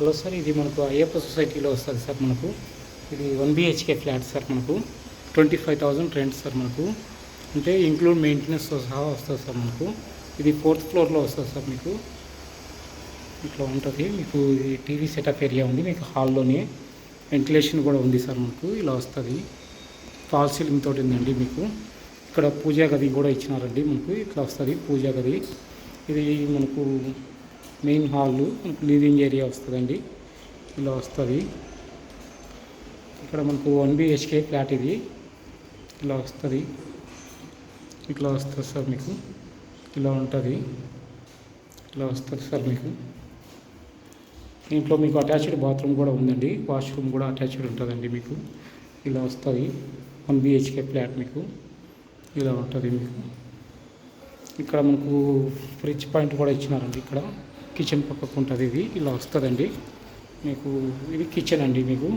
Hello sir, ఇది మనకు అయ్యప్ప సొసైటీలో వస్తుంది సార్. మనకు ఇది 1 BHK ఫ్లాట్ సార్. మనకు 25,000 రెంట్ సార్. మనకు అంటే ఇంక్లూడ్ మెయింటెనెన్స్తో సహా వస్తుంది సార్. మనకు ఇది 4th ఫ్లోర్లో వస్తుంది సార్. మీకు ఇట్లా ఉంటుంది. మీకు ఇది టీవీ సెటప్ ఏరియా ఉంది. మీకు హాల్లోనే వెంటిలేషన్ కూడా ఉంది సార్. మనకు ఇలా వస్తుంది. ఫాల్ సీలింగ్ తోటి ఉందండి. మీకు ఇక్కడ పూజా గది కూడా ఇచ్చినారండి. మనకు ఇట్లా వస్తుంది పూజా గది. ఇది మనకు మెయిన్ హాల్, మనకు లివింగ్ ఏరియా వస్తుందండి. ఇలా వస్తుంది. ఇక్కడ మనకు 1 BHK ఫ్లాట్ ఇది ఇలా వస్తుంది. ఇట్లా వస్తుంది సార్. మీకు ఇలా ఉంటుంది. ఇలా వస్తుంది సార్. మీకు దీంట్లో మీకు అటాచ్డ్ బాత్రూమ్ కూడా ఉందండి. వాష్రూమ్ కూడా అటాచ్డ్ ఉంటుందండి. మీకు ఇలా వస్తుంది. 1 BHK ఫ్లాట్ మీకు ఇలా ఉంటుంది. మీకు ఇక్కడ మనకు ఫ్రిడ్జ్ పాయింట్ కూడా ఇచ్చినారండి. ఇక్కడ కిచెన్ పక్కకు ఉంటుంది. ఇది ఇలా వస్తుందండి. మీకు ఇది కిచెన్ అండి. మీకు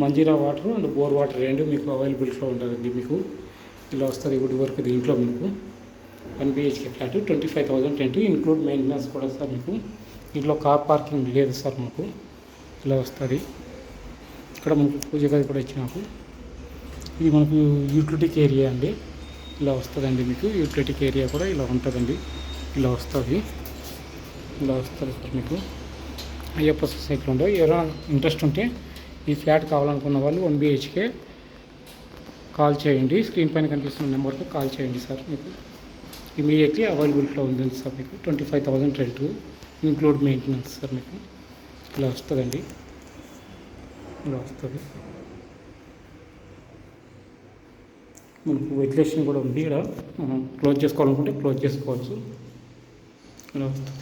Manjira water and bore water రెండు మీకు అవైలబిలిటీలో ఉంటుందండి. మీకు ఇలా వస్తుంది. వుడ్ వర్క్ దీంట్లో మీకు 1 BHK flat 25,000 rent include maintenance కూడా సార్. మీకు దీంట్లో కార్ పార్కింగ్ లేదు సార్. మనకు ఇలా వస్తుంది. ఇక్కడ మనకు పూజ గది కూడా ఇచ్చినాకు. ఇది మనకు యూటిలిటీ ఏరియా అండి. ఇలా వస్తుందండి. మీకు యూటిలిటీ ఏరియా కూడా ఇలా ఉంటుందండి. ఇలా వస్తుంది. ఇలా వస్తుంది సార్. మీకు అయ్యప్ప సొసైటీలో ఉండే ఎవరైనా ఇంట్రెస్ట్ ఉంటే ఈ ఫ్లాట్ కావాలనుకున్న వాళ్ళు 1 BHK కాల్ చేయండి. స్క్రీన్ పైన కనిపిస్తున్న నెంబర్కి కాల్ చేయండి సార్. మీకు ఇమీడియట్లీ అవైలబిలిటీలో ఉంది సార్. మీకు 25,000 రెంట్ ఇంక్లూడ్ మెయింటెనెన్స్ సార్. మీకు ఇలా వస్తుందండి. ఇలా వస్తుంది. మనకు వెంటిలేషన్ కూడా ఉంది. ఇక్కడ మనం క్లోజ్ చేసుకోవాలనుకుంటే క్లోజ్ చేసుకోవచ్చు. ఇలా వస్తుంది.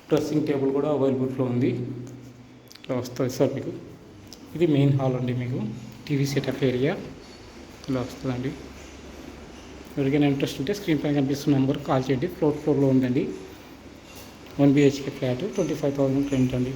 డ్రెస్సింగ్ టేబుల్ కూడా అవైలబుల్లో ఉంది. ఇలా వస్తుంది సార్. మీకు ఇది మెయిన్ హాల్ అండి. మీకు టీవీ సెటప్ ఏరియా ఇలా వస్తుందండి. ఎవరికైనా ఇంట్రెస్ట్ ఉంటే స్క్రీన్ పైన కనిపిస్తున్న నెంబర్ కాల్ చేయండి. 4th ఫ్లోర్లో ఉందండి. 1 BHK ఫ్లాట్ 25,000 రెంట్ అండి.